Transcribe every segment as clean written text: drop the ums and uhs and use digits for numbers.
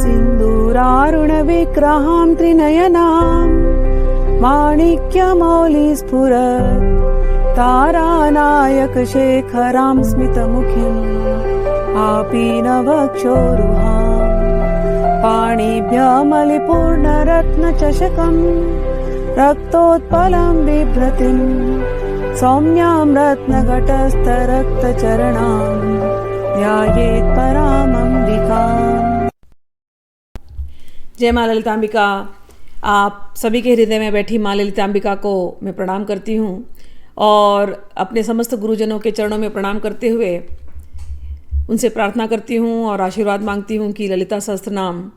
सिन्दूरारुणविग्रहां त्रिनयनां माणिक्यमौलिस्फुरत् तारानायकशेखरां स्मितमुखीम् आपीनवक्षोरुहां पाणिभ्यमलिपूर्णरत्नचषकम् रक्तोत्पलं बिभ्रतिं सौम्यां रत्नघटस्थरक्तचरणां ध्यायेत् परामम्बिकाम्। जय माँ ललिताम्बिका। आप सभी के हृदय में बैठी माँ ललिताम्बिका को मैं प्रणाम करती हूँ और अपने समस्त गुरुजनों के चरणों में प्रणाम करते हुए उनसे प्रार्थना करती हूँ और आशीर्वाद मांगती हूँ कि ललिता सहस्त्रनाम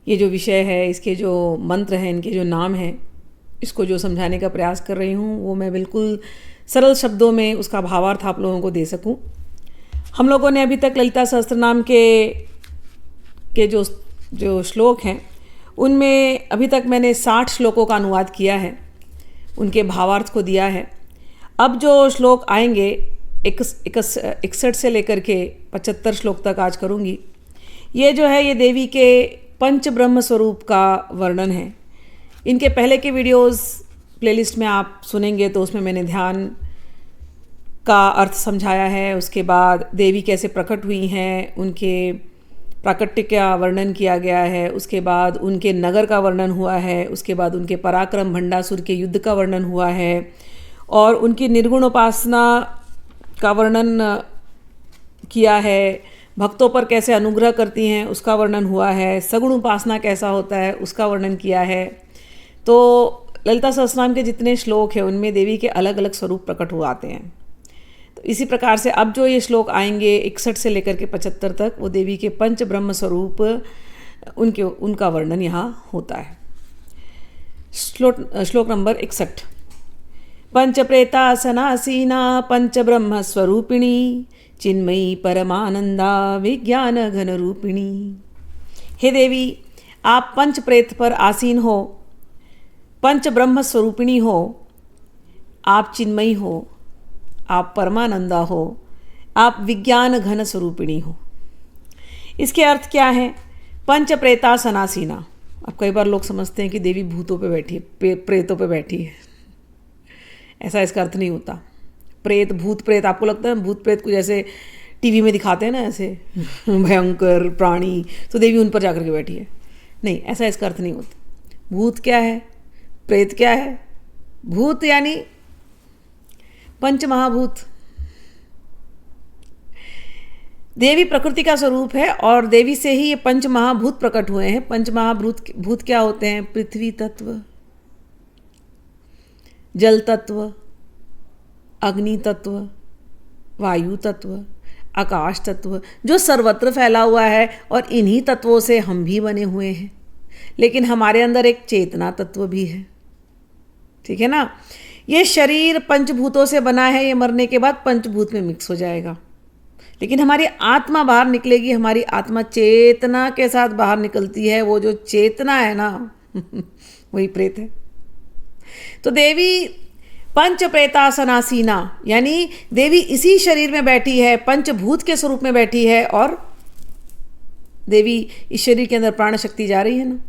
ये जो विषय है, इसके जो मंत्र हैं, इनके जो नाम हैं, इसको जो समझाने का प्रयास कर रही हूँ वो मैं बिल्कुल सरल शब्दों में उसका भावार्थ आप लोगों को दे सकूँ। हम लोगों ने अभी तक ललिता सहस्त्रनाम के जो श्लोक हैं उनमें अभी तक मैंने 60 श्लोकों का अनुवाद किया है, उनके भावार्थ को दिया है। अब जो श्लोक आएंगे 61 से लेकर के 75 श्लोक तक आज करूँगी। ये जो है ये देवी के पंच ब्रह्म स्वरूप का वर्णन है। इनके पहले के वीडियोस प्लेलिस्ट में आप सुनेंगे तो उसमें मैंने ध्यान का अर्थ समझाया है। उसके बाद देवी कैसे प्रकट हुई हैं, उनके प्राकट्य का वर्णन किया गया है। उसके बाद उनके नगर का वर्णन हुआ है। उसके बाद उनके पराक्रम भंडासुर के युद्ध का वर्णन हुआ है और उनकी निर्गुण उपासना का वर्णन किया है। भक्तों पर कैसे अनुग्रह करती हैं उसका वर्णन हुआ है। सगुण उपासना कैसा होता है उसका वर्णन किया है। तो ललिता सहस्त्रनाम के जितने श्लोक हैं उनमें देवी के अलग अलग स्वरूप प्रकट हो आते हैं। तो इसी प्रकार से अब जो ये श्लोक आएंगे 61 से लेकर के 75 तक वो देवी के पंच ब्रह्म स्वरूप उनका वर्णन यहाँ होता है। श्लोक नंबर 61। पंच प्रेतासनासीना पंच ब्रह्म स्वरूपिणी चिन्मयी परमानंदा विज्ञान घन रूपिणी। हे देवी, आप पंच प्रेत पर आसीन हो, पंच ब्रह्म स्वरूपिणी हो, आप चिन्मयी हो, आप परमानंदा हो, आप विज्ञान घन स्वरूपिणी हो। इसके अर्थ क्या है? पंच प्रेतासनासीना। अब कई बार लोग समझते हैं कि देवी भूतों पे बैठी है, प्रेतों पे बैठी है। ऐसा इसका अर्थ नहीं होता। प्रेत भूत प्रेत आपको लगता है भूत प्रेत को जैसे टीवी में दिखाते हैं ना, ऐसे भयंकर प्राणी, तो देवी उन पर जाकर के बैठी है। नहीं, ऐसा इसका अर्थ नहीं होता। भूत क्या है, प्रेत क्या है? भूत यानी पंच महाभूत। देवी प्रकृति का स्वरूप है और देवी से ही ये पंच महाभूत प्रकट हुए हैं। पंच महाभूत क्या होते हैं? पृथ्वी तत्व, जल तत्व, अग्नि तत्व, वायु तत्व, आकाश तत्व, जो सर्वत्र फैला हुआ है। और इन्हीं तत्वों से हम भी बने हुए हैं। लेकिन हमारे अंदर एक चेतना तत्व भी है, ठीक है ना। ये शरीर पंचभूतों से बना है, ये मरने के बाद पंचभूत में मिक्स हो जाएगा। लेकिन हमारी आत्मा बाहर निकलेगी, हमारी आत्मा चेतना के साथ बाहर निकलती है। वो जो चेतना है ना वही प्रेत है। तो देवी पंच प्रेतासनासीना यानी देवी इसी शरीर में बैठी है, पंचभूत के स्वरूप में बैठी है। और देवी इस शरीर के अंदर प्राण शक्ति जा रही है ना,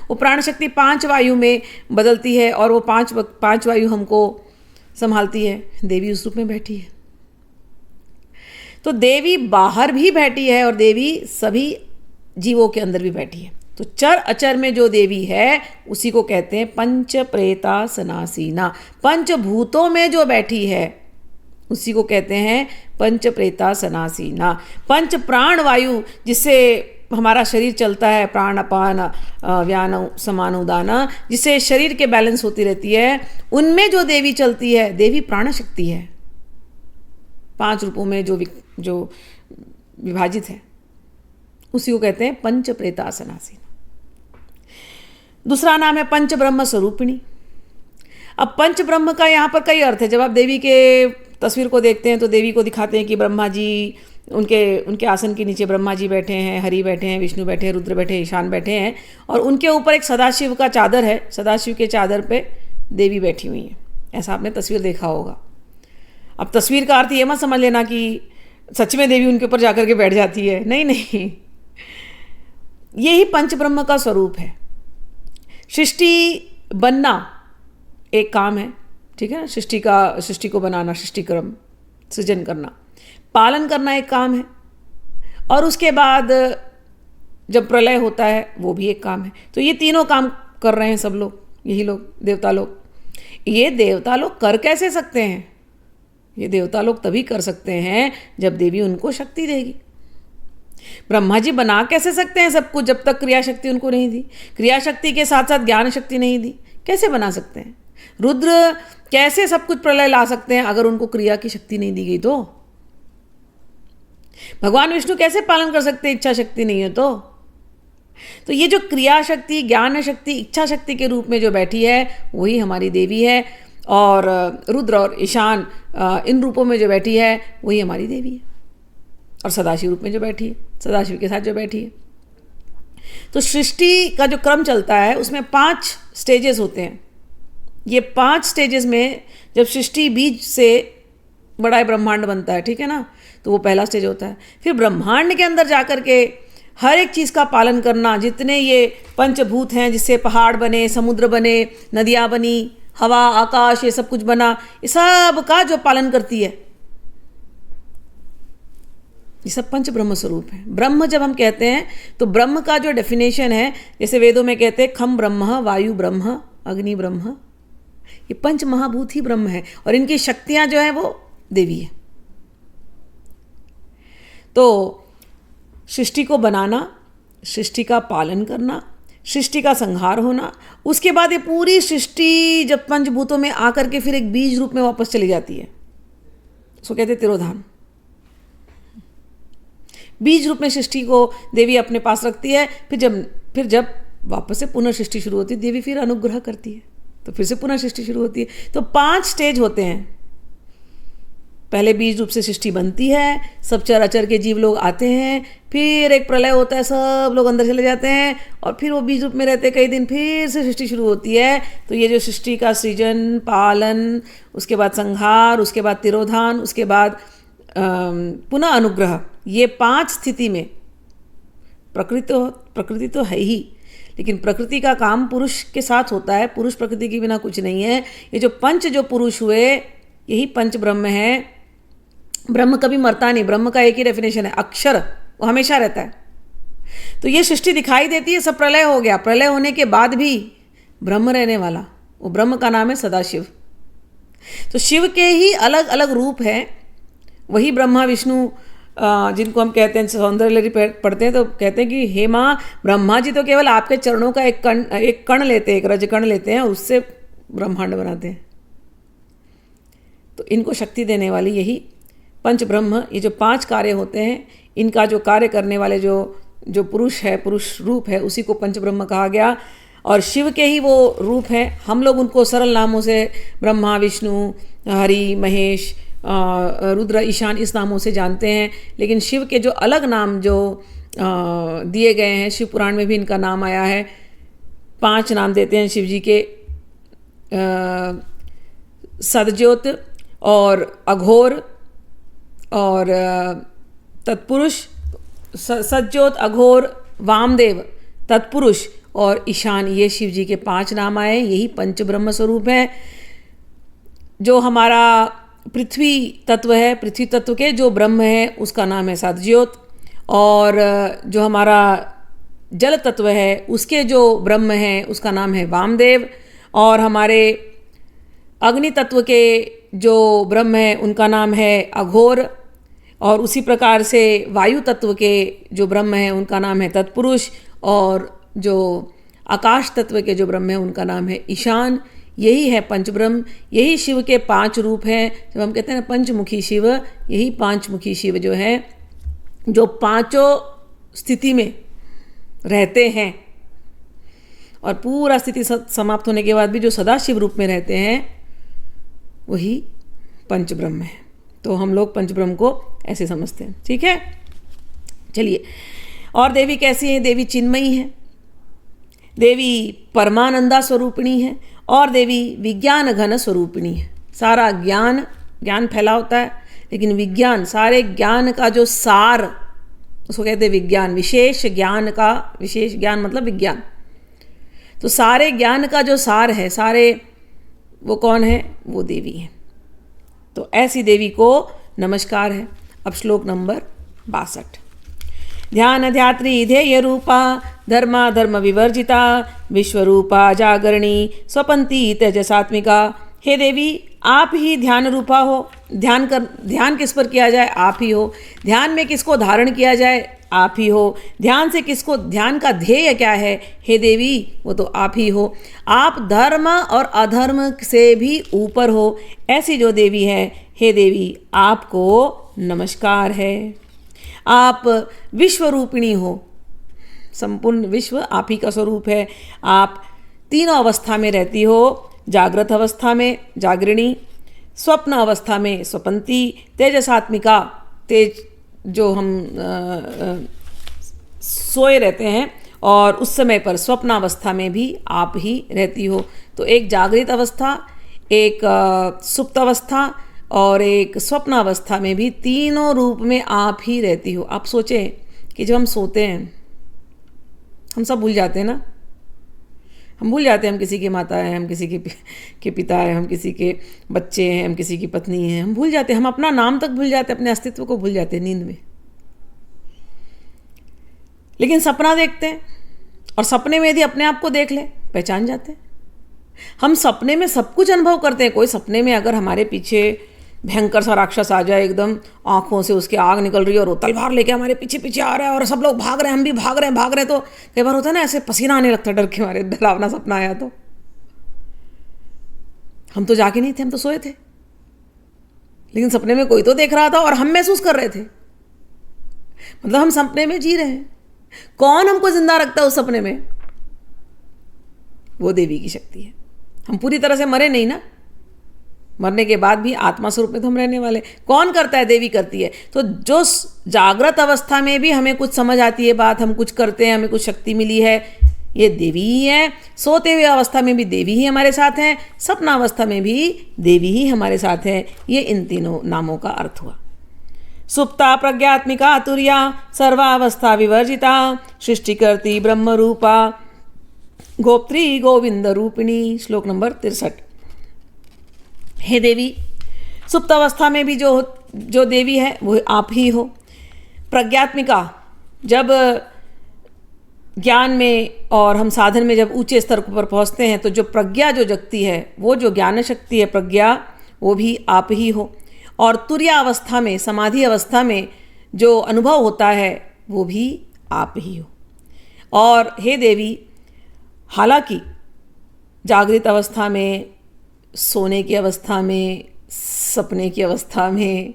वो प्राण शक्ति 5 वायु में बदलती है और वो पांच वायु हमको संभालती है। देवी उस रूप में बैठी है। तो देवी बाहर भी बैठी है और देवी सभी जीवों के अंदर भी बैठी है। तो चर अचर में जो देवी है उसी को कहते हैं पंच प्रेतासनासीना। पंचभूतों में जो बैठी है उसी को कहते हैं पंच प्रेतासनासीना। पंच प्राण वायु जिससे हमारा शरीर चलता है, प्राण अपान व्यान समान उदान, जिससे शरीर के बैलेंस होती रहती है, उनमें जो देवी चलती है, देवी प्राण शक्ति है। 5 रूपों में जो विभाजित है उसी को कहते हैं पंच प्रेतासनासीना। दूसरा नाम है पंच ब्रह्म स्वरूपिणी। अब पंच ब्रह्म का यहाँ पर कई अर्थ है। जब आप देवी के तस्वीर को देखते हैं तो देवी को दिखाते हैं कि ब्रह्मा जी, उनके आसन के नीचे ब्रह्मा जी बैठे हैं, हरि बैठे हैं, विष्णु बैठे हैं, रुद्र बैठे हैं, ईशान बैठे हैं और उनके ऊपर एक सदाशिव का चादर है। सदाशिव के चादर पे देवी बैठी हुई है। ऐसा आपने तस्वीर देखा होगा। अब तस्वीर का अर्थ ये मत समझ लेना कि सच में देवी उनके ऊपर जाकर के बैठ जाती है। नहीं नहीं, यही पंच ब्रह्म का स्वरूप है। सृष्टि बनना एक काम है, ठीक है ना, सृष्टि को बनाना, सृष्टि क्रम सृजन करना, पालन करना एक काम है, और उसके बाद जब प्रलय होता है वो भी एक काम है। तो ये तीनों काम कर रहे हैं सब लोग, यही लोग देवता लोग। ये देवता लोग कर कैसे सकते हैं? ये देवता लोग तभी कर सकते हैं जब देवी उनको शक्ति देगी। ब्रह्मा जी बना कैसे सकते हैं सब कुछ जब तक क्रिया शक्ति उनको नहीं दी? क्रिया शक्ति के साथ साथ ज्ञान शक्ति नहीं दी, कैसे बना सकते हैं? रुद्र कैसे सब कुछ प्रलय ला सकते हैं अगर उनको क्रिया की शक्ति नहीं दी गई तो? भगवान विष्णु कैसे पालन कर सकते हैं इच्छा शक्ति नहीं है तो ये जो क्रिया शक्ति, ज्ञान शक्ति, इच्छा शक्ति के रूप में जो बैठी है वही हमारी देवी है, और रुद्र और ईशान इन रूपों में जो बैठी है वही हमारी देवी है, और सदाशिव रूप में जो बैठी है, सदाशिव के साथ जो बैठी है। तो सृष्टि का जो क्रम चलता है उसमें 5 स्टेजेस होते हैं। ये 5 स्टेजेस में जब सृष्टि बीज से बड़ा ब्रह्मांड बनता है, ठीक है ना, तो वो पहला स्टेज होता है। फिर ब्रह्मांड के अंदर जाकर के हर एक चीज़ का पालन करना, जितने ये पंचभूत हैं जिससे पहाड़ बने, समुद्र बने, नदियाँ बनी, हवा, आकाश, ये सब कुछ बना, ये सब का जो पालन करती है, ये सब पंच ब्रह्म स्वरूप है। ब्रह्म जब हम कहते हैं तो ब्रह्म का जो डेफिनेशन है, जैसे वेदों में कहते हैं खम ब्रह्म, वायु ब्रह्म, अग्नि ब्रह्म, ये पंच महाभूत ही ब्रह्म है, और इनकी शक्तियां जो है वो देवी है। तो सृष्टि को बनाना, सृष्टि का पालन करना, सृष्टि का संहार होना, उसके बाद ये पूरी सृष्टि जब पंचभूतों में आकर के फिर एक बीज रूप में वापस चली जाती है, उसको कहते हैं तिरोधान। बीज रूप में सृष्टि को देवी अपने पास रखती है। फिर जब वापस से पुनः सृष्टि शुरू होती है, देवी फिर अनुग्रह करती है, तो फिर से पुनः सृष्टि शुरू होती है। तो 5 स्टेज होते हैं। पहले बीज रूप से सृष्टि बनती है, सब चराचर के जीव लोग आते हैं, फिर एक प्रलय होता है, सब लोग अंदर चले जाते हैं, और फिर वो बीज रूप में रहते कई दिन, फिर से सृष्टि शुरू होती है। तो ये जो सृष्टि का सृजन, पालन, उसके बाद संहार, उसके बाद तिरोधान, उसके बाद पुनः अनुग्रह, ये 5 स्थिति में प्रकृति तो है ही, लेकिन प्रकृति का काम पुरुष के साथ होता है। पुरुष प्रकृति के बिना कुछ नहीं है। ये जो पुरुष हुए यही पंच ब्रह्म है। ब्रह्म कभी मरता नहीं। ब्रह्म का एक ही डेफिनेशन है, अक्षर, वो हमेशा रहता है। तो ये सृष्टि दिखाई देती है, सब प्रलय हो गया, प्रलय होने के बाद भी ब्रह्म रहने वाला, वो ब्रह्म का नाम है सदाशिव। तो शिव के ही अलग अलग रूप हैं। वही ब्रह्मा विष्णु जिनको हम कहते हैं सौंदर्य लहरी पढ़ते हैं तो कहते हैं कि हे माँ, ब्रह्मा जी तो केवल आपके चरणों का एक कण लेते हैं, एक रजकण लेते हैं, और उससे ब्रह्मांड बनाते हैं। तो इनको शक्ति देने वाली यही पंच ब्रह्म, ये जो 5 कार्य होते हैं, इनका जो कार्य करने वाले जो पुरुष है, पुरुष रूप है, उसी को पंच ब्रह्म कहा गया। और शिव के ही वो रूप हैं। हम लोग उनको सरल नामों से ब्रह्मा, विष्णु, हरि, महेश, रुद्र, ईशान इस नामों से जानते हैं। लेकिन शिव के जो अलग नाम जो दिए गए हैं, शिव पुराण में भी इनका नाम आया है। 5 नाम देते हैं शिव जी के, सदज्योत और अघोर और तत्पुरुष। सदज्योत, अघोर, वामदेव, तत्पुरुष और ईशान, ये शिव जी के 5 नाम आए। यही पंच ब्रह्म स्वरूप है। जो हमारा पृथ्वी तत्व है, पृथ्वी तत्व के जो ब्रह्म है उसका नाम है सदज्योत, और जो हमारा जल तत्व है उसके जो ब्रह्म है उसका नाम है वामदेव, और हमारे अग्नि तत्व के जो ब्रह्म है उनका नाम है अघोर, और उसी प्रकार से वायु तत्व के जो ब्रह्म है उनका नाम है तत्पुरुष, और जो आकाश तत्व के जो ब्रह्म है उनका नाम है ईशान। यही है पंचब्रह्म। यही शिव के 5 रूप हैं। जब हम कहते हैं ना पंचमुखी शिव, यही 5मुखी शिव जो है, जो 5 स्थिति में रहते हैं, और पूरा स्थिति समाप्त होने के बाद भी जो सदा शिव रूप में रहते हैं वही पंचब्रह्म है। तो हम लोग पंचब्रह्म को ऐसे समझते हैं। ठीक है, चलिए। और देवी कैसी है? देवी चिन्मयी है, देवी परमानंदा स्वरूपिणी है, और देवी विज्ञान घन स्वरूपिणी है। सारा ज्ञान फैला होता है, लेकिन विज्ञान, सारे ज्ञान का जो सार उसको कहते हैं विज्ञान। विशेष ज्ञान मतलब विज्ञान। तो सारे ज्ञान का जो सार है, सारे वो कौन है? वो देवी है। तो ऐसी देवी को नमस्कार है। अब श्लोक नंबर 62। ध्यान ध्यात्री ध्येय रूपा धर्माधर्म विवर्जिता विश्वरूपा जागरणी स्वपंती तेजसात्मिका। हे देवी, आप ही ध्यान रूपा हो। ध्यान किस पर किया जाए? आप ही हो। ध्यान में किसको धारण किया जाए? आप ही हो। ध्यान से किसको, ध्यान का ध्येय क्या है? हे देवी, वो तो आप ही हो। आप धर्म और अधर्म से भी ऊपर हो। ऐसी जो देवी है, हे देवी, आपको नमस्कार है। आप विश्वरूपिणी हो। संपूर्ण विश्व आप ही का स्वरूप है। आप तीनों अवस्था में रहती हो। जागृत अवस्था में जागृणी, स्वप्न अवस्था में स्वपंती, तेजसात्मिका, तेज जो हम सोए रहते हैं और उस समय पर स्वप्नावस्था में भी आप ही रहती हो। तो एक जागृत अवस्था, एक सुप्त अवस्था और एक स्वप्नावस्था में भी तीनों रूप में आप ही रहती हो। आप सोचें कि जब हम सोते हैं हम सब भूल जाते हैं ना। हम भूल जाते हैं हम किसी की माता हैं, हम किसी के पिता हैं, हम किसी के बच्चे हैं, हम किसी की पत्नी हैं। हम भूल जाते हैं, हम अपना नाम तक भूल जाते हैं, अपने अस्तित्व को भूल जाते हैं नींद में। लेकिन सपना देखते हैं और सपने में यदि अपने आप को देख ले, पहचान जाते हैं। हम सपने में सब कुछ अनुभव करते हैं। कोई सपने में अगर हमारे पीछे भयंकर सा राक्षस आ जाए, एकदम आंखों से उसके आग निकल रही है और वो तलवार लेके हमारे पीछे पीछे आ रहा है और सब लोग भाग रहे हैं, हम भी भाग रहे हैं, तो कई बार होता है ना ऐसे पसीना आने लगता है डर के मारे, डरावना सपना आया तो। हम तो जाके नहीं थे, हम तो सोए थे, लेकिन सपने में कोई तो देख रहा था और हम महसूस कर रहे थे। मतलब हम सपने में जी रहे हैं। कौन हमको जिंदा रखता है उस सपने में? वो देवी की शक्ति है। हम पूरी तरह से मरे नहीं ना, मरने के बाद भी आत्मा स्वरूप में तो हम रहने वाले। कौन करता है? देवी करती है। तो जो जागृत अवस्था में भी हमें कुछ समझ आती है बात, हम कुछ करते हैं, हमें कुछ शक्ति मिली है, ये देवी ही है। सोते हुए अवस्था में भी देवी ही हमारे साथ हैं, सपना अवस्था में भी देवी ही हमारे साथ है। ये इन तीनों नामों का अर्थ हुआ। सुप्ता प्रज्ञात्मिका तुर्या सर्वावस्था विवर्जिता सृष्टिकर्ती ब्रह्म रूपा गोप्त्री गोविंद रूपिणी। श्लोक नंबर 63। हे देवी, सुप्त अवस्था में भी जो देवी है वो आप ही हो। प्रज्ञात्मिका, जब ज्ञान में और हम साधन में जब ऊंचे स्तर पर पहुंचते हैं तो जो प्रज्ञा जो जगती है, वो जो ज्ञान शक्ति है प्रज्ञा, वो भी आप ही हो। और तुर्या अवस्था में, समाधि अवस्था में जो अनुभव होता है वो भी आप ही हो। और हे देवी, हालांकि जागृत अवस्था में, सोने की अवस्था में, सपने की अवस्था में,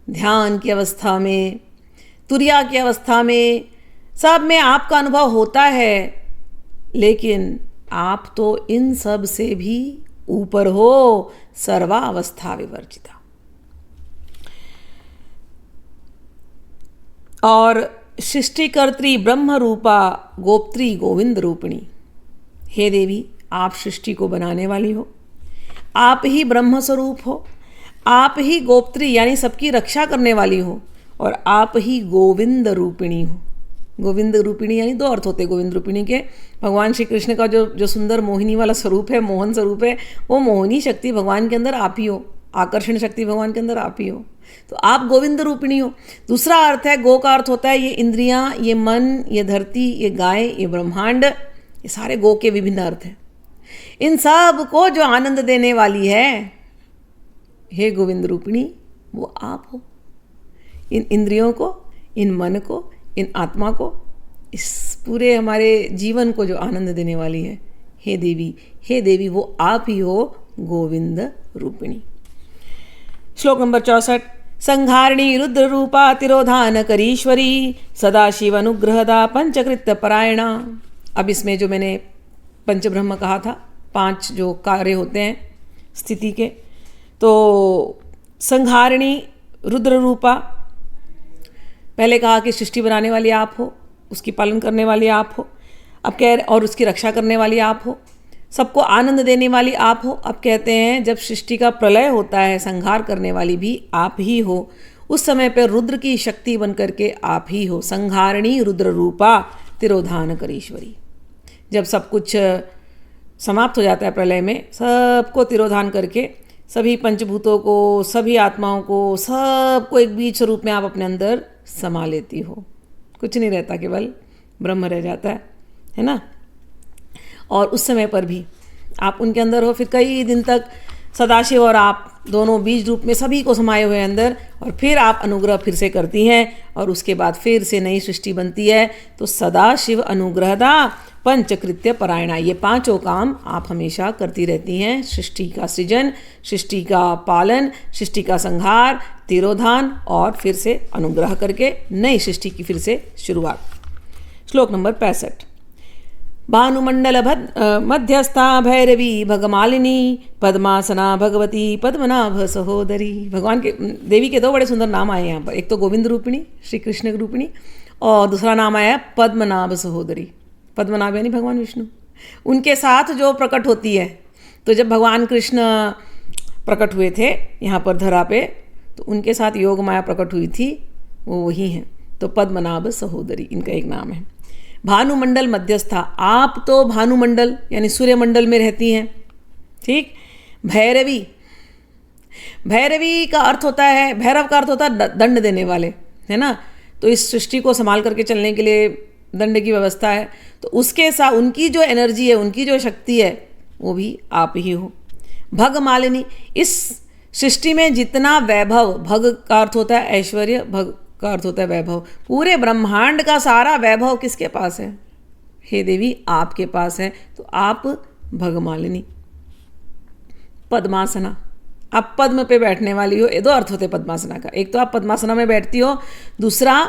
ध्यान की अवस्था में, तुर्या की अवस्था में, सब में आपका अनुभव होता है, लेकिन आप तो इन सब से भी ऊपर हो। सर्वावस्था विवर्जिता। और सृष्टिकर्त्री ब्रह्म रूपा गोप्त्री गोविंद रूपिणी। हे देवी, आप सृष्टि को बनाने वाली हो, आप ही ब्रह्म स्वरूप हो, आप ही गोप्त्री यानी सबकी रक्षा करने वाली हो, और आप ही गोविंद रूपिणी हो। गोविंद रूपिणी यानी दो अर्थ होते हैं गोविंद रूपिणी के। भगवान श्री कृष्ण का जो सुंदर मोहिनी वाला स्वरूप है, मोहन स्वरूप है, वो मोहिनी शक्ति भगवान के अंदर आप ही हो, आकर्षण शक्ति भगवान के अंदर आप ही हो। तो आप गोविंद रूपिणी हो। दूसरा अर्थ है, गो का अर्थ होता है ये इंद्रियां, ये मन, ये धरती, ये गाय, ये ब्रह्मांड, ये सारे गो के विभिन्न अर्थ हैं। इन सब को जो आनंद देने वाली है, हे गोविंद रूपिणी, वो आप हो। इन इंद्रियों को, इन मन को, इन आत्मा को, इस पूरे हमारे जीवन को जो आनंद देने वाली है, हे देवी, वो आप ही हो, गोविंद रूपिणी। श्लोक नंबर 64। संहारिणी रुद्र रूपा तिरोधान करीश्वरी सदाशिव अनुग्रहदा पंचकृत्य परायणा। अब इसमें जो मैंने पंचब्रह्म कहा था, 5 जो कार्य होते हैं स्थिति के, तो संहारिणी रुद्र रूपा, पहले कहा कि सृष्टि बनाने वाली आप हो, उसकी पालन करने वाली आप हो, अब कह और उसकी रक्षा करने वाली आप हो, सबको आनंद देने वाली आप हो। अब कहते हैं जब सृष्टि का प्रलय होता है, संहार करने वाली भी आप ही हो। उस समय पर रुद्र की शक्ति बन करके आप ही हो। संहारिणी रुद्र रूपा तिरोधान करीश्वरी। जब सब कुछ समाप्त हो जाता है प्रलय में, सबको तिरोधान करके सभी पंचभूतों को, सभी आत्माओं को, सबको एक बीज स्वरूप में आप अपने अंदर समा लेती हो। कुछ नहीं रहता, केवल ब्रह्म रह जाता है ना। और उस समय पर भी आप उनके अंदर हो। फिर कई दिन तक सदाशिव और आप दोनों बीज रूप में सभी को समाये हुए अंदर, और फिर आप अनुग्रह फिर से करती हैं और उसके बाद फिर से नई सृष्टि बनती है। तो सदाशिव अनुग्रहदा पंचकृत्य परायणा, ये पांचों काम आप हमेशा करती रहती हैं। सृष्टि का सृजन, सृष्टि का पालन, सृष्टि का संहार, तिरोधान और फिर से अनुग्रह करके नई सृष्टि की फिर से शुरुआत। श्लोक नंबर 65। भानुमंडल मध्यस्था भैरवी भगमालिनी पद्मासना भगवती पद्मनाभ सहोदरी। भगवान के, देवी के दो बड़े सुंदर नाम आए यहाँ पर। एक तो गोविंद रूपिणी, श्री कृष्ण रूपिणी, और दूसरा नाम आया पद्मनाभ सहोदरी। पद्मनाभ यानी भगवान विष्णु। उनके साथ जो प्रकट होती है, तो जब भगवान कृष्ण प्रकट हुए थे यहाँ पर धरा पे, तो उनके साथ योग माया प्रकट हुई थी, वो वही हैं। तो पद्मनाभ सहोदरी इनका एक नाम है। भानुमंडल मध्यस्था, आप तो भानुमंडल यानी सूर्यमंडल में रहती हैं, ठीक। भैरवी, भैरवी का अर्थ होता है, भैरव का अर्थ होता है दंड देने वाले, है ना। तो इस सृष्टि को संभाल करके चलने के लिए दंड की व्यवस्था है। तो उसके साथ उनकी जो एनर्जी है, उनकी जो शक्ति है, वो भी आप ही हो। भगमालिनी, इस सृष्टि में जितना वैभव, भग का अर्थ होता है ऐश्वर्य, भग का अर्थ होता है वैभव, पूरे ब्रह्मांड का सारा वैभव किसके पास है? हे देवी, आपके पास है। तो आप भगमालिनी। पद्मासना, आप पद्म पे बैठने वाली हो। ये दो अर्थ होते पद्मासना का। एक तो आप पद्मासना में बैठती हो, दूसरा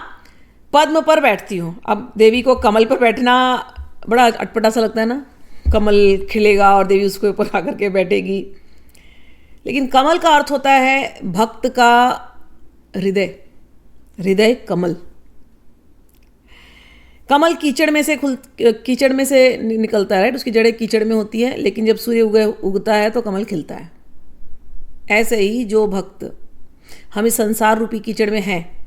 पद्म पर बैठती हो। अब देवी को कमल पर बैठना बड़ा अटपटा सा लगता है ना, कमल खिलेगा और देवी उसके ऊपर आकर के बैठेगी। लेकिन कमल का अर्थ होता है भक्त का हृदय, हृदय कमल। कमल कीचड़ में से निकलता है, उसकी जड़ें कीचड़ में होती है, लेकिन जब सूर्य उगता है तो कमल खिलता है। ऐसे ही जो भक्त हम इस संसार रूपी कीचड़ में हैं,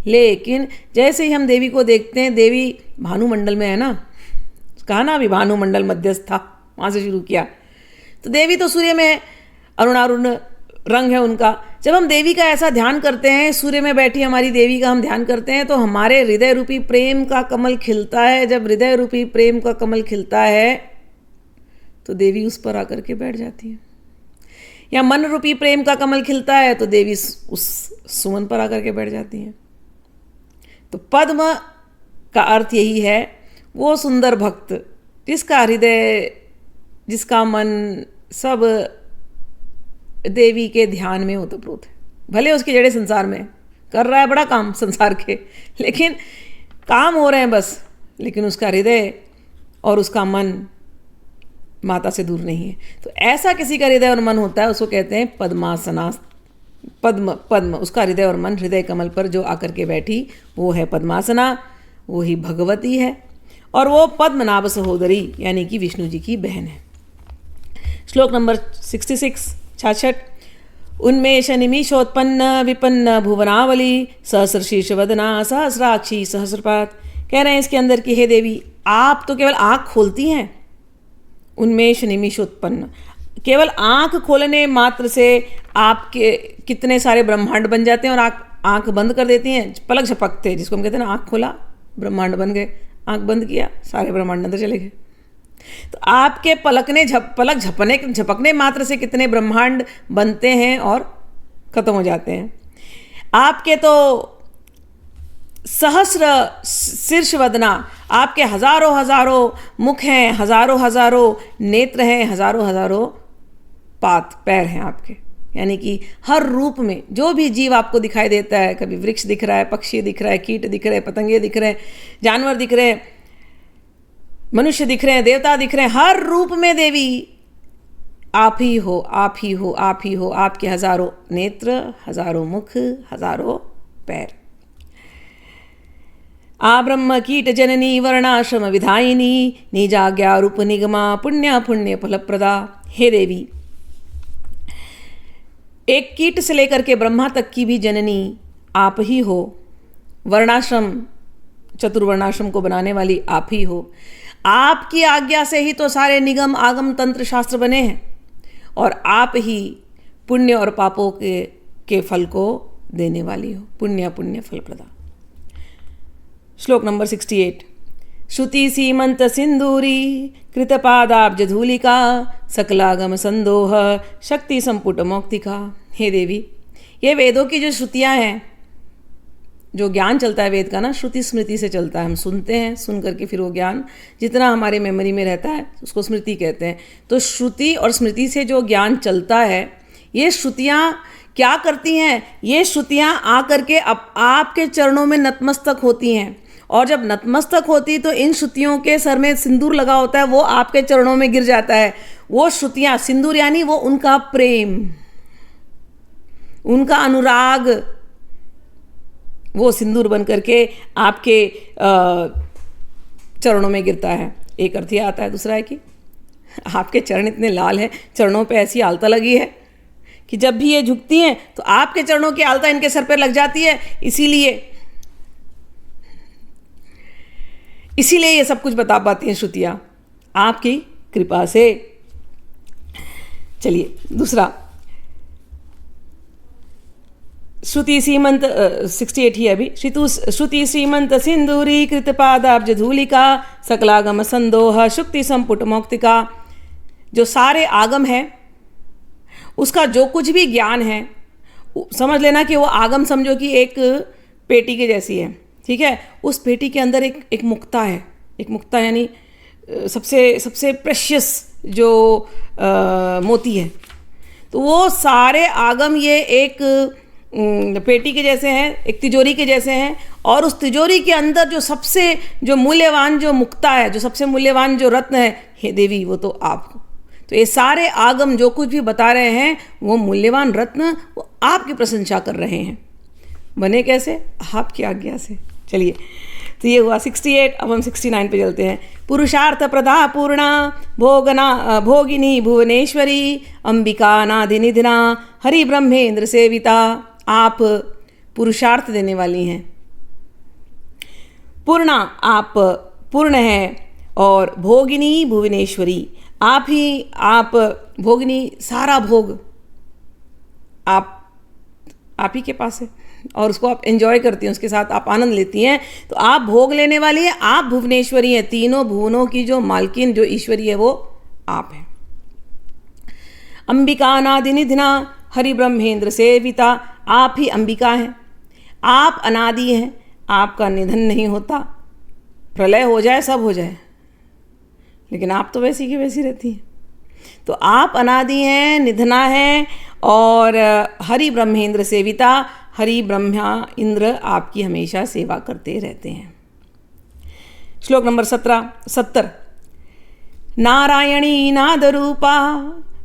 लेकिन जैसे ही हम देवी को देखते हैं, देवी भानुमंडल में है ना, कहा ना अभी भानुमंडल मध्यस्था, वहाँ से शुरू किया। तो देवी तो सूर्य में है, अरुणारुण रंग है उनका। जब हम देवी का ऐसा ध्यान करते हैं, सूर्य में बैठी हमारी देवी का हम ध्यान करते हैं, तो हमारे हृदय रूपी प्रेम का कमल खिलता है। जब हृदय रूपी प्रेम का कमल खिलता है तो देवी उस पर आकर के बैठ जाती है। या मन रूपी प्रेम का कमल खिलता है तो देवी उस सुमन पर आकर के बैठ जाती हैं। तो पद्म का अर्थ यही है, वो सुंदर भक्त जिसका हृदय, जिसका मन सब देवी के ध्यान में ओतप्रोत है। भले उसकी जड़ें संसार में, कर रहा है बड़ा काम संसार के, लेकिन काम हो रहे हैं बस, लेकिन उसका हृदय और उसका मन माता से दूर नहीं है। तो ऐसा किसी का हृदय और मन होता है, उसको कहते हैं पद्मासना। पद्म उसका हृदय और मन, हृदय कमल पर जो आकर के बैठी वो है पद्मासना, वो ही भगवती है। और वो पद्मनाभ सहोदरी यानी कि विष्णु जी की बहन है। श्लोक नंबर 66। उन्मेष निमिषोत्पन्न विपन्न भुवनावली सहस्रशीर्ष वदना सहस्राक्षी सहस्रपात। कह रहे हैं इसके अंदर कि हे देवी, आप तो केवल आँख खोलती हैं। उन्मेष निमिषोत्पन्न, केवल आँख खोलने मात्र से आपके कितने सारे ब्रह्मांड बन जाते हैं, और आँख बंद कर देती हैं, पलक झपकते, जिसको हम कहते हैं ना, आँख खोला ब्रह्मांड बन गए, आँख बंद किया सारे ब्रह्मांड अंदर चले गए। तो आपके पलक झपकने मात्र से कितने ब्रह्मांड बनते हैं और खत्म हो जाते हैं। आपके तो सहस्र शीर्ष वदना, आपके हजारों हजारों मुख हैं, हजारों हजारों नेत्र हैं, हजारों हजारों पैर हैं आपके। यानी कि हर रूप में जो भी जीव आपको दिखाई देता है, कभी वृक्ष दिख रहा है, पक्षी दिख रहा है, कीट दिख रहे हैं, पतंगे दिख रहे हैं, जानवर दिख रहे हैं, मनुष्य दिख रहे हैं, देवता दिख रहे हैं, हर रूप में देवी आप ही हो, आप ही हो, आप ही हो। आपके हजारों नेत्र, हजारों मुख, हजारों पैर। आ ब्रह्म कीट जननी वर्णाश्रम विधायिनी निजाज्ञा रूप निगमा पुण्य पुण्य फलप्रदा। हे देवी, एक कीट से लेकर के ब्रह्मा तक की भी जननी आप ही हो, वर्णाश्रम चतुर्वर्णाश्रम को बनाने वाली आप ही हो, आपकी आज्ञा से ही तो सारे निगम आगम तंत्र शास्त्र बने हैं, और आप ही पुण्य और पापों के फल को देने वाली हो, पुण्य पुण्य फल प्रदा। श्लोक नंबर 68। श्रुति सीमंत सिंदूरी कृतपादाब्ज धूलिका सकलागम संदोह शक्ति संपुट मौक्तिका। हे देवी, ये वेदों की जो श्रुतियाँ हैं, जो ज्ञान चलता है वेद का ना, श्रुति स्मृति से चलता है। हम सुनते हैं, सुन करके फिर वो ज्ञान जितना हमारे मेमोरी में रहता है उसको स्मृति कहते हैं। तो श्रुति और स्मृति से जो ज्ञान चलता है, ये श्रुतियाँ क्या करती हैं? ये श्रुतियाँ आकर के आपके चरणों में नतमस्तक होती हैं, और जब नतमस्तक होती तो इन श्रुतियों के सर में सिंदूर लगा होता है, वो आपके चरणों में गिर जाता है। वो श्रुतियाँ, सिंदूर यानी वो उनका प्रेम, उनका अनुराग, वो सिंदूर बन करके आपके चरणों में गिरता है। एक अर्थ यह आता है, दूसरा है कि आपके चरण इतने लाल हैं, चरणों पे ऐसी आलता लगी है कि जब भी ये झुकती हैं तो आपके चरणों की आलता इनके सर पर लग जाती है। इसीलिए ये सब कुछ बता पाती हैं श्रुतियाँ आपकी कृपा से। चलिए दूसरा, श्रुति सीमंत 68 ही अभी। श्रुति सीमंत सिंदूरी कृतपादाब्ज धूलिका सकलागम संदोह शुक्ति संपुट मौक्तिका। जो सारे आगम है, उसका जो कुछ भी ज्ञान है, समझ लेना कि वो आगम समझो कि एक पेटी के जैसी है, ठीक है। उस पेटी के अंदर एक मुक्ता है। एक मुक्ता यानी सबसे प्रेशियस जो मोती है। तो वो सारे आगम ये एक पेटी के जैसे हैं, एक तिजोरी के जैसे हैं, और उस तिजोरी के अंदर जो मूल्यवान जो मुक्ता है, जो सबसे मूल्यवान जो रत्न है, हे देवी, वो तो आप हो। तो ये सारे आगम जो कुछ भी बता रहे हैं, वो मूल्यवान रत्न वो आपकी प्रशंसा कर रहे हैं। बने कैसे? आपकी आज्ञा से। चलिए, तो ये हुआ 68। अब हम 69 पे चलते हैं। पुरुषार्थ प्रदा पूर्णा भोगिनी भुवनेश्वरी अंबिका नादिनिधिना हरि ब्रह्मेंद्र सेविता। आप पुरुषार्थ देने वाली हैं, पूर्णा, आप पूर्ण हैं, और भोगिनी भुवनेश्वरी, आप भोगिनी, सारा भोग आप ही के पास है, और उसको आप एंजॉय करती हैं, उसके साथ आप आनंद लेती हैं। तो आप भोग लेने वाली हैं, आप भुवनेश्वरी हैं। तीनों भुवनों की जो मालकिन, जो ईश्वरी है, वो आप हैं। अंबिका नादिनिधिना हरि ब्रह्मेंद्र सेविता। आप ही अंबिका हैं, आप अनादि हैं, आपका निधन नहीं होता। प्रलय हो जाए, सब हो जाए, लेकिन आप तो वैसी की वैसी रहती हैं। तो आप अनादि हैं, निधना हैं, और हरि ब्रह्मेंद्र सेविता, हरि ब्रह्मा इंद्र आपकी हमेशा सेवा करते रहते हैं। श्लोक नंबर 70। नारायणी नादरूपा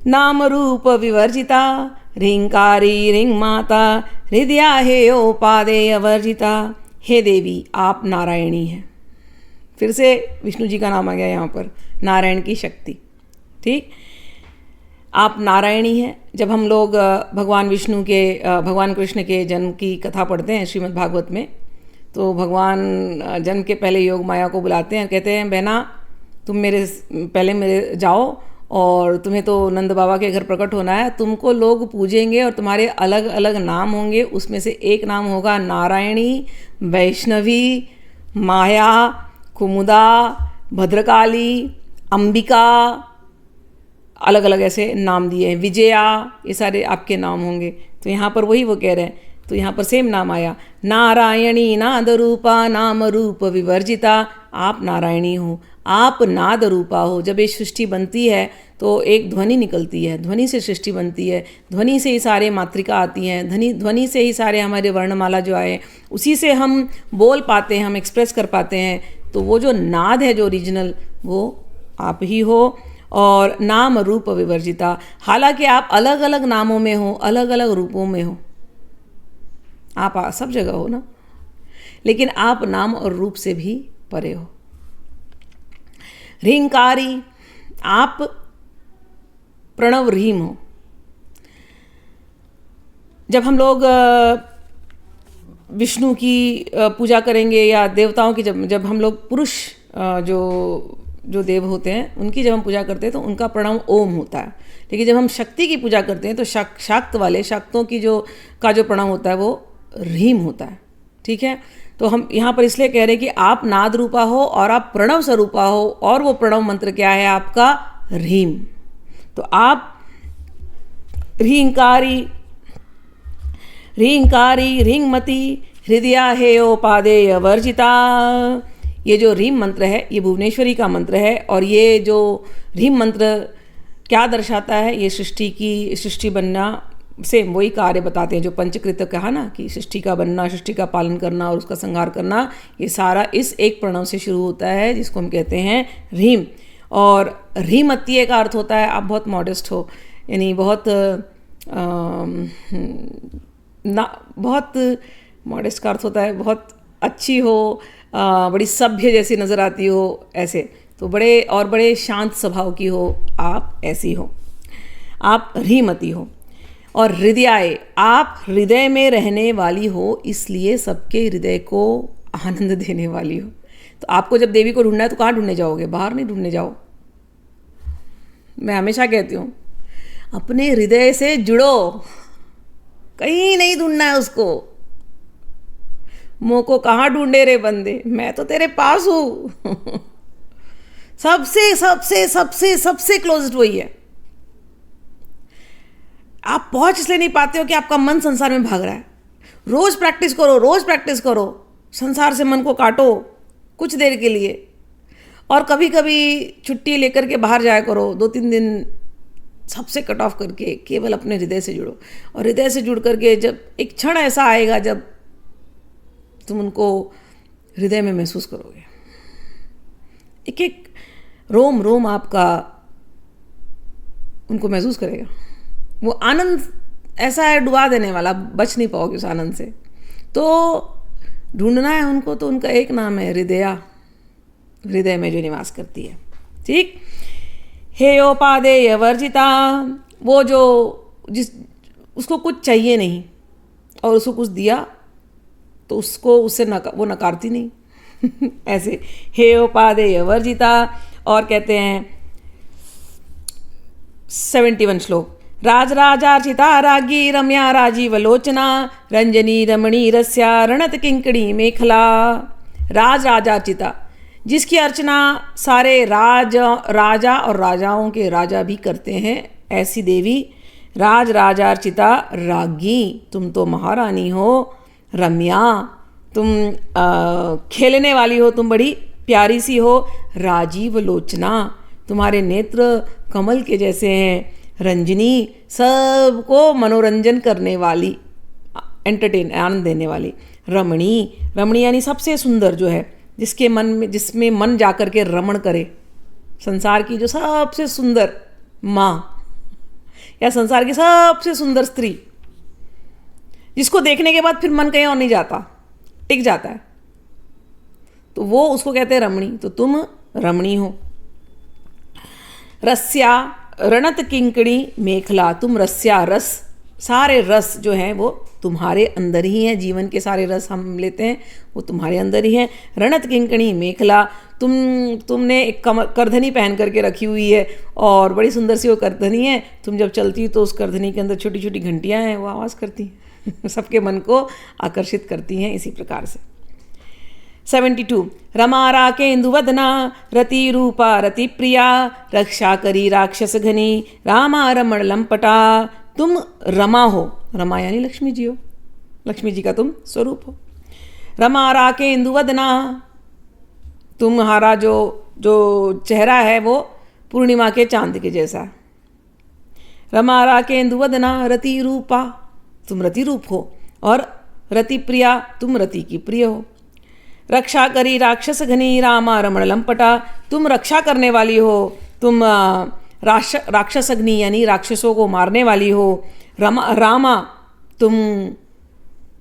नाम रूप विवर्जिता ह्रींकारी रिंग माता हृदया हेयोपादेय वर्जिता। हे देवी, आप नारायणी हैं। फिर से विष्णु जी का नाम आ गया यहाँ पर, नारायण की शक्ति, ठीक। आप नारायणी हैं। जब हम लोग भगवान कृष्ण के जन्म की कथा पढ़ते हैं श्रीमद् भागवत में, तो भगवान जन्म के पहले योग माया को बुलाते हैं, कहते हैं, बहना तुम पहले मेरे जाओ, और तुम्हें तो नंद बाबा के घर प्रकट होना है, तुमको लोग पूजेंगे और तुम्हारे अलग अलग नाम होंगे। उसमें से एक नाम होगा नारायणी, वैष्णवी, माया, कुमुदा, भद्रकाली, अंबिका, अलग अलग ऐसे नाम दिए हैं, विजया, ये सारे आपके नाम होंगे। तो यहाँ पर वही वो कह रहे हैं, तो यहाँ पर सेम नाम आया, नारायणी नाद रूपा नाम रूप विवर्जिता। आप नारायणी हो, आप नाद रूपा हो। जब ये सृष्टि बनती है तो एक ध्वनि निकलती है, ध्वनि से सृष्टि बनती है, ध्वनि से ही सारे मातृका आती हैं, ध्वनि से ही सारे हमारे वर्णमाला जो आए, उसी से हम बोल पाते हैं, हम एक्सप्रेस कर पाते हैं। तो वो जो नाद है, जो ओरिजिनल, वो आप ही हो, और नाम रूप विवर्जिता। हालांकि आप अलग अलग नामों में हो, अलग अलग रूपों में हो, आप सब जगह हो ना, लेकिन आप नाम और रूप से भी परे हो। ह्रींकारी, आप प्रणव ह्रीम हो। जब हम लोग विष्णु की पूजा करेंगे या देवताओं की, जब जब हम लोग पुरुष जो देव होते हैं उनकी जब हम पूजा करते हैं तो उनका प्रणव ओम होता है। लेकिन जब हम शक्ति की पूजा करते हैं तो शाक्त वाले शाक्तों की जो प्रणव होता है वो ह्रीम होता है। ठीक है, तो हम यहाँ पर इसलिए कह रहे हैं कि आप नाद रूपा हो और आप प्रणव स्वरूपा हो, और वो प्रणव मंत्र क्या है आपका? ह्रीम। तो आप ह्रींकारी ह्रींमती हृदया हेयोपादेय वर्जिता, ये जो ह्रीम मंत्र है ये भुवनेश्वरी का मंत्र है। और ये जो ह्रीम मंत्र क्या दर्शाता है? ये सृष्टि बनना से वही कार्य बताते हैं जो पंचकृत्य कहा ना, कि सृष्टि का बनना, सृष्टि का पालन करना और उसका संहार करना, ये सारा इस एक प्रणव से शुरू होता है जिसको हम कहते हैं ह्रीम। और ह्रीमतीय का अर्थ होता है आप बहुत मॉडेस्ट हो, यानी बहुत मॉडेस्ट का अर्थ होता है बहुत अच्छी हो, बड़ी सभ्य जैसी नज़र आती हो, ऐसे। तो बड़े शांत स्वभाव की हो, आप ऐसी हो, आप ह्रीमती हो। और हृदयाय, आप हृदय में रहने वाली हो, इसलिए सबके हृदय को आनंद देने वाली हो। तो आपको जब देवी को ढूंढना है तो कहाँ ढूंढने जाओगे? बाहर नहीं ढूंढने जाओ। मैं हमेशा कहती हूँ अपने हृदय से जुड़ो, कहीं नहीं ढूंढना है उसको। मुँह को कहाँ ढूंढे रे बंदे, मैं तो तेरे पास हूँ। सबसे सबसे सबसे सबसे क्लोजेस्ट वही है। आप पहुंच इसलिए नहीं पाते हो कि आपका मन संसार में भाग रहा है। रोज प्रैक्टिस करो, संसार से मन को काटो कुछ देर के लिए, और कभी कभी छुट्टी लेकर के बाहर जाया करो 2-3 दिन, सबसे कट ऑफ करके केवल अपने हृदय से जुड़ो। और हृदय से जुड़ करके जब एक क्षण ऐसा आएगा जब तुम उनको हृदय में महसूस करोगे, एक एक रोम रोम आपका उनको महसूस करेगा। वो आनंद ऐसा है डुबा देने वाला, बच नहीं पाओगे उस आनंद से। तो ढूंढना है उनको, तो उनका एक नाम है हृदया, हृदय में जो निवास करती है। ठीक, हेयोपादेय वर्जिता, वो जो उसको कुछ चाहिए नहीं और उसको कुछ दिया तो उससे वो नकारती नहीं। ऐसे हेयोपादेय वर्जिता। और कहते हैं 71 श्लोक, राजराजार्चिता राज्ञी रम्या राजीवलोचना रंजनी रमणी रस्या रणत किंकणी मेखला। राजराजार्चिता, जिसकी अर्चना सारे राजा और राजाओं के राजा भी करते हैं, ऐसी देवी राजराजार्चिता राज्ञी, तुम तो महारानी हो। रम्या, तुम खेलने वाली हो, तुम बड़ी प्यारी सी हो। राजीव लोचना, तुम्हारे नेत्र कमल के जैसे हैं। रंजनी, सबको मनोरंजन करने वाली, आनंद देने वाली। रमणी यानी सबसे सुंदर जो है, जिसमें मन जाकर के रमण करे। संसार की जो सबसे सुंदर माँ या संसार की सबसे सुंदर स्त्री, जिसको देखने के बाद फिर मन कहीं और नहीं जाता, टिक जाता है, तो वो उसको कहते हैं रमणी। तो तुम रमणी हो। रस्या रणत किंकणी मेखला, तुम रस्या, रस, सारे रस जो हैं वो तुम्हारे अंदर ही हैं। जीवन के सारे रस हम लेते हैं वो तुम्हारे अंदर ही हैं। रणत किंकणी मेखला, तुमने एक करधनी पहन करके रखी हुई है और बड़ी सुंदर सी वो करधनी है। तुम जब चलती हो तो उस करधनी के अंदर छोटी छोटी घंटियाँ हैं, वो आवाज़ करती हैं। सबके मन को आकर्षित करती हैं इसी प्रकार से। 72 रमा राकेन्दुवदना रति रूपा रति प्रिया रक्षा करी राक्षस घनी रामा रमण लंपटा। तुम रमा हो, रमा यानी लक्ष्मी जी हो, लक्ष्मी जी का तुम स्वरूप हो। रमा राकेन्दुवदना, तुम्हारा जो चेहरा है वो पूर्णिमा के चांद के जैसा। रमा राकेन्दुवदना रति रूपा, तुम रति रूप हो। और रति प्रिया, तुम रति की प्रिय हो। रक्षा करी राक्षस घनी रामा रमण लंपटा, तुम रक्षा करने वाली हो। तुम राक्षस अग्नि यानी राक्षसों को मारने वाली हो। रामा, तुम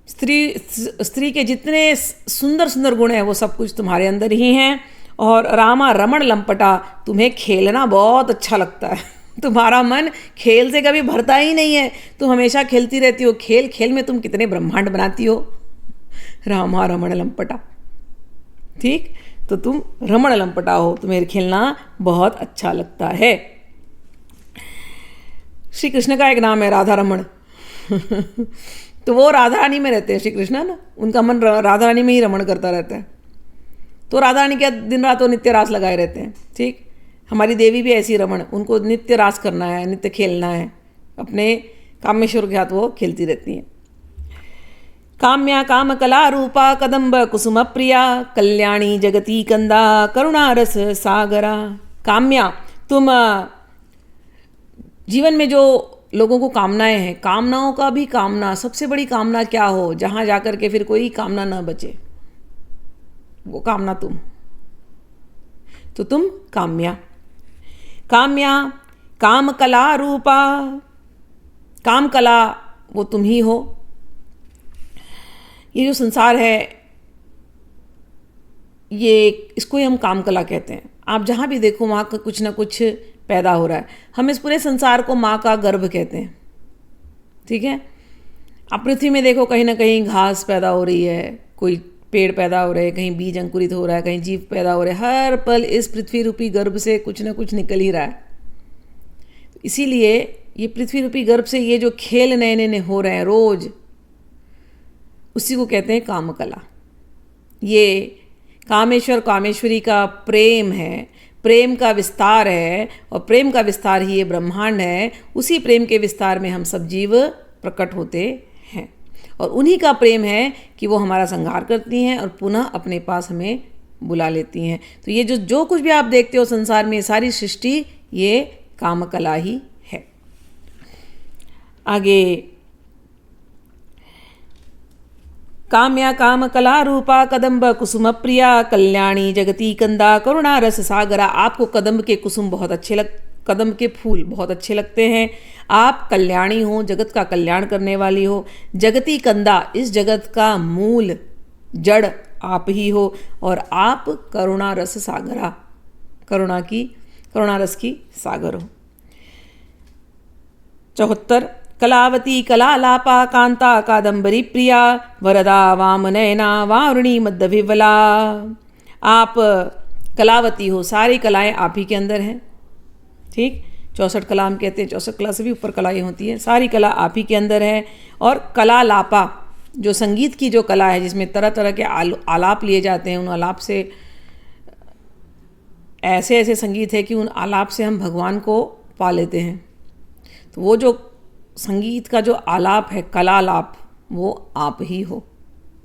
स्त्री के जितने सुंदर सुंदर गुण हैं वो सब कुछ तुम्हारे अंदर ही हैं। और रामा रमण लंपटा, तुम्हें खेलना बहुत अच्छा लगता है। तुम्हारा मन खेल से कभी भरता ही नहीं है, तुम हमेशा खेलती रहती हो। खेल में तुम कितने ब्रह्मांड बनाती हो। रामा रमण लंपटा। ठीक, तो तुम रमण लंपटा हो, तुम्हें खेलना बहुत अच्छा लगता है। श्री कृष्ण का एक नाम है राधा रमण। तो वो राधा रानी में रहते हैं श्री कृष्ण ना, उनका मन राधा रानी में ही रमण करता रहता है। तो राधा रानी क्या दिन रात वो नित्य रास लगाए रहते हैं। ठीक, हमारी देवी भी ऐसी रमण, उनको नित्य रास करना है, नित्य खेलना है, अपने कामेश्वर के हाथ वो खेलती रहती हैं। काम्या काम कला रूपा कदम्ब कुसुम प्रिया कल्याणी जगती कंदा करुणा रस सागरा। काम्या, तुम जीवन में जो लोगों को कामनाएं हैं, कामनाओं का भी कामना, सबसे बड़ी कामना क्या हो जहां जाकर के फिर कोई कामना ना बचे, वो कामना तुम। तो तुम काम्या। काम्या काम कला रूपा, काम कला वो तुम ही हो। ये जो संसार है ये, इसको ही हम काम कला कहते हैं। आप जहाँ भी देखो वहाँ का कुछ ना कुछ पैदा हो रहा है। हम इस पूरे संसार को माँ का गर्भ कहते हैं। ठीक है, आप पृथ्वी में देखो कहीं ना कहीं घास पैदा हो रही है, कोई पेड़ पैदा हो रहे हैं, कहीं बीज अंकुरित हो रहा है, कहीं जीव पैदा हो रहे हैं। हर पल इस पृथ्वी रूपी गर्भ से कुछ ना कुछ निकल ही रहा है। इसीलिए ये पृथ्वी रूपी गर्भ से ये जो खेल नए नए हो रहे हैं रोज, उसी को कहते हैं काम कला। ये कामेश्वर कामेश्वरी का प्रेम है, प्रेम का विस्तार है, और प्रेम का विस्तार ही ये ब्रह्मांड है। उसी प्रेम के विस्तार में हम सब जीव प्रकट होते हैं, और उन्हीं का प्रेम है कि वो हमारा संहार करती हैं और पुनः अपने पास हमें बुला लेती हैं। तो ये जो कुछ भी आप देखते हो संसार में, सारी सृष्टि ये काम कला ही है। आगे, काम्या काम कला रूपा कदम्ब कुसुम प्रिया कल्याणी जगती कंदा करुणा रस सागरा। आपको कदम्ब के कुसुम बहुत अच्छे कदम्ब के फूल बहुत अच्छे लगते हैं। आप कल्याणी हो, जगत का कल्याण करने वाली हो। जगती कंदा, इस जगत का मूल जड़ आप ही हो। और आप करुणा रस सागरा, करुणा रस की सागर हो। 74, कलावती कलालापा कांता कादम्बरी प्रिया वरदा वामनयना वारुणी मध्यविवला। आप कलावती हो, सारी कलाएं आप ही के अंदर हैं। ठीक, 64 कला हम कहते हैं, 64 कला से भी ऊपर कलाएं होती हैं। सारी कला आप ही के अंदर है। और कलालापा, जो संगीत की जो कला है, जिसमें तरह तरह के आलाप लिए जाते हैं, उन आलाप से ऐसे ऐसे संगीत है कि उन आलाप से हम भगवान को पा लेते हैं। तो वो जो संगीत का जो आलाप है, कलालाप, वो आप ही हो।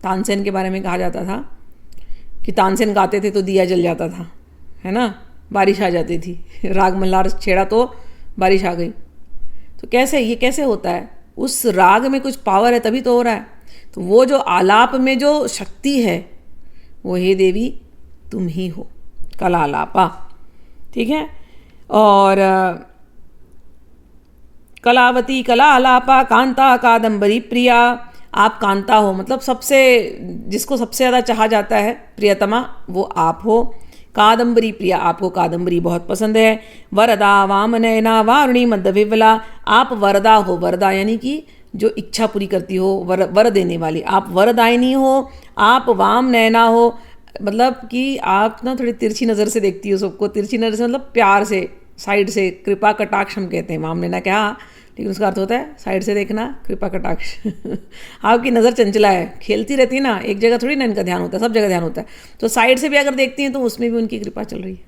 तानसेन के बारे में कहा जाता था कि तानसेन गाते थे तो दिया जल जाता था, है ना, बारिश आ जाती थी। राग मल्हार छेड़ा तो बारिश आ गई। तो कैसे, ये कैसे होता है? उस राग में कुछ पावर है तभी तो हो रहा है। तो वो जो आलाप में जो शक्ति है, वो हे देवी तुम ही हो, कलालापा। ठीक है, और कलावती कलालापा कांता कादम्बरी प्रिया। आप कांता हो, मतलब सबसे, जिसको सबसे ज़्यादा चाहा जाता है, प्रियतमा, वो आप हो। कादम्बरी प्रिया, आपको कादम्बरी बहुत पसंद है। वरदा वामनयना वारुणी मध्यविवला। आप वरदा हो, वरदा यानी कि जो इच्छा पूरी करती हो, वर देने वाली। आप वरदायिनी हो। आप वाम नयना हो, मतलब कि आप ना थोड़ी तिरछी नज़र से देखती हो सबको। तिरछी नज़र से मतलब प्यार से, साइड से, कृपा कटाक्ष हम कहते हैं। वाम नयना क्या, लेकिन उसका अर्थ होता है साइड से देखना, कृपा कटाक्ष। आपकी नज़र चंचला है, खेलती रहती है ना, एक जगह थोड़ी ना इनका ध्यान होता है, सब जगह ध्यान होता है। तो साइड से भी अगर देखती हैं तो उसमें भी उनकी कृपा चल रही है।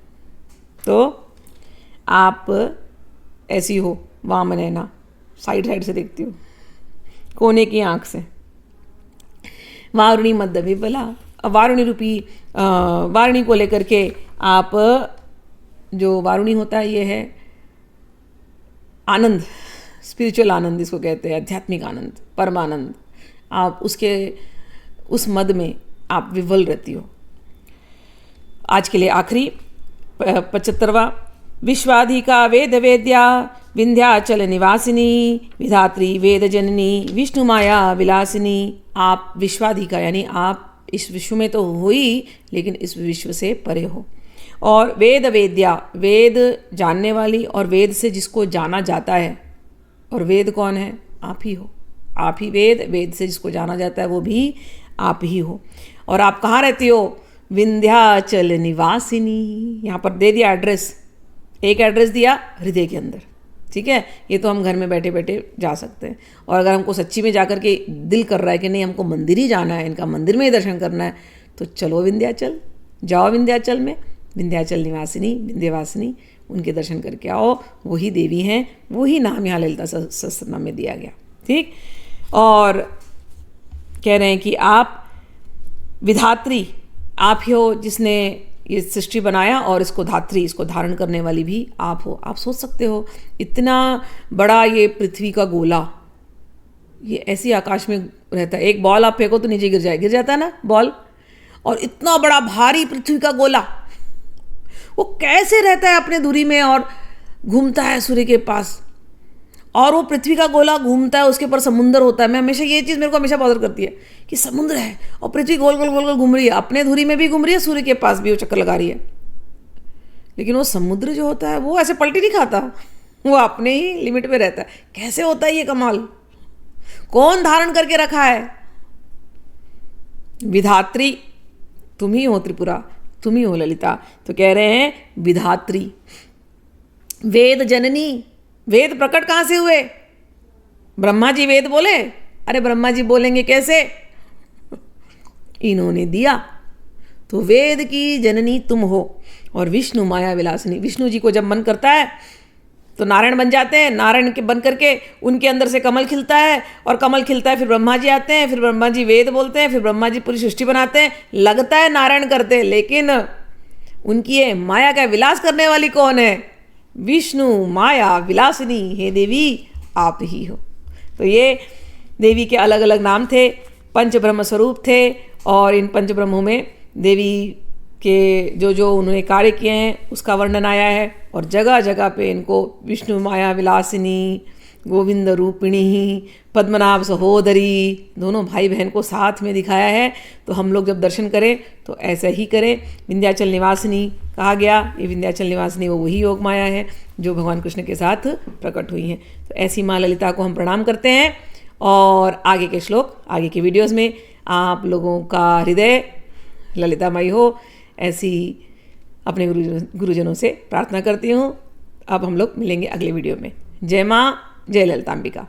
तो आप ऐसी हो, वाम नयना, साइड साइड से देखती हो, कोने की आँख से। वारुणी मध्यविवला, वारुणी रूपी, वारुणी को लेकर के आप, जो वारुणी होता है ये है आनंद, स्पिरिचुअल आनंद इसको कहते हैं, आध्यात्मिक आनंद, परमानंद। आप उसके उस मद में आप विवल रहती हो। आज के लिए आखिरी 75वां, विश्वाधिका वेद वेद्या विंध्याचल निवासिनी विधात्री वेद जननी विष्णु माया विलासिनी। आप विश्वाधिका यानी आप इस विश्व में तो हो ही, लेकिन इस विश्व से परे हो। और वेद वेद्या, वेद जानने वाली, और वेद से जिसको जाना जाता है। और वेद कौन है? आप ही हो। आप ही वेद, वेद से जिसको जाना जाता है वो भी आप ही हो। और आप कहाँ रहती हो? विंध्याचल निवासिनी। यहाँ पर दे दिया एड्रेस, एक एड्रेस दिया हृदय के अंदर, ठीक है। ये तो हम घर में बैठे बैठे जा सकते हैं। और अगर हमको सच्ची में जाकर के दिल कर रहा है कि नहीं हमको मंदिर ही जाना है, इनका मंदिर में ही दर्शन करना है, तो चलो विंध्याचल, जाओ विंध्याचल में। विंध्याचल निवासिनी, विंध्यवासिनी, उनके दर्शन करके आओ। वही देवी हैं, वही नाम यहाँ ललिता सहस्त्रनाम में दिया गया, ठीक। और कह रहे हैं कि आप विधात्री, आप ही हो जिसने ये सृष्टि बनाया, और इसको धात्री, इसको धारण करने वाली भी आप हो। आप सोच सकते हो इतना बड़ा ये पृथ्वी का गोला, ये ऐसी आकाश में रहता है। एक बॉल आप फेंको तो नीचे गिर जाता है ना बॉल। और इतना बड़ा भारी पृथ्वी का गोला, वो कैसे रहता है अपने धुरी में और घूमता है सूर्य के पास। और वो पृथ्वी का गोला घूमता है, उसके ऊपर समुंदर होता है। मैं हमेशा ये चीज़ मेरे को हमेशा बॉदर करती है कि समुद्र है और पृथ्वी गोल गोल गोल गोल घूम रही है, अपने धुरी में भी घूम रही है, सूर्य के पास भी वो चक्कर लगा रही है। लेकिन वो समुद्र जो होता है वो ऐसे पलटी नहीं खाता, वो अपने ही लिमिट में रहता है। कैसे होता है ये कमाल? कौन धारण करके रखा है? विधात्री तुम ही हो, त्रिपुरा तुम ही हो ललिता। तो कह रहे हैं विधात्री। वेद जननी, वेद प्रकट कहाँ से हुए? ब्रह्मा जी वेद बोले? अरे ब्रह्मा जी बोलेंगे कैसे? इन्होंने दिया। तो वेद की जननी तुम हो। और विष्णु माया विलासिनी, विष्णु जी को जब मन करता है तो नारायण बन जाते हैं। नारायण के बन करके उनके अंदर से कमल खिलता है, और कमल खिलता है, फिर ब्रह्मा जी आते हैं, फिर ब्रह्मा जी वेद बोलते हैं, फिर ब्रह्मा जी पूरी सृष्टि बनाते हैं। लगता है नारायण करते हैं, लेकिन उनकी ये माया का विलास करने वाली कौन है? विष्णु माया विलासिनी, हे देवी आप ही हो। तो ये देवी के अलग अलग नाम थे, पंच ब्रह्म स्वरूप थे। और इन पंच ब्रह्मों में देवी के जो जो उन्होंने कार्य किए हैं उसका वर्णन आया है। और जगह जगह पे इनको विष्णु माया विलासिनी, गोविंद रूपिणी, पद्मनाभ सहोदरी, दोनों भाई बहन को साथ में दिखाया है। तो हम लोग जब दर्शन करें तो ऐसा ही करें। विंध्याचल निवासिनी कहा गया, ये विंध्याचल निवासिनी वो वही योग माया है जो भगवान कृष्ण के साथ प्रकट हुई हैं। तो ऐसी माँ ललिता को हम प्रणाम करते हैं। और आगे के श्लोक, आगे के वीडियोज़ में आप लोगों का हृदय ललितामयी हो, ऐसी अपने गुरुजनों से प्रार्थना करती हूँ। अब हम लोग मिलेंगे अगले वीडियो में। जय माँ, जय ललितांबिका।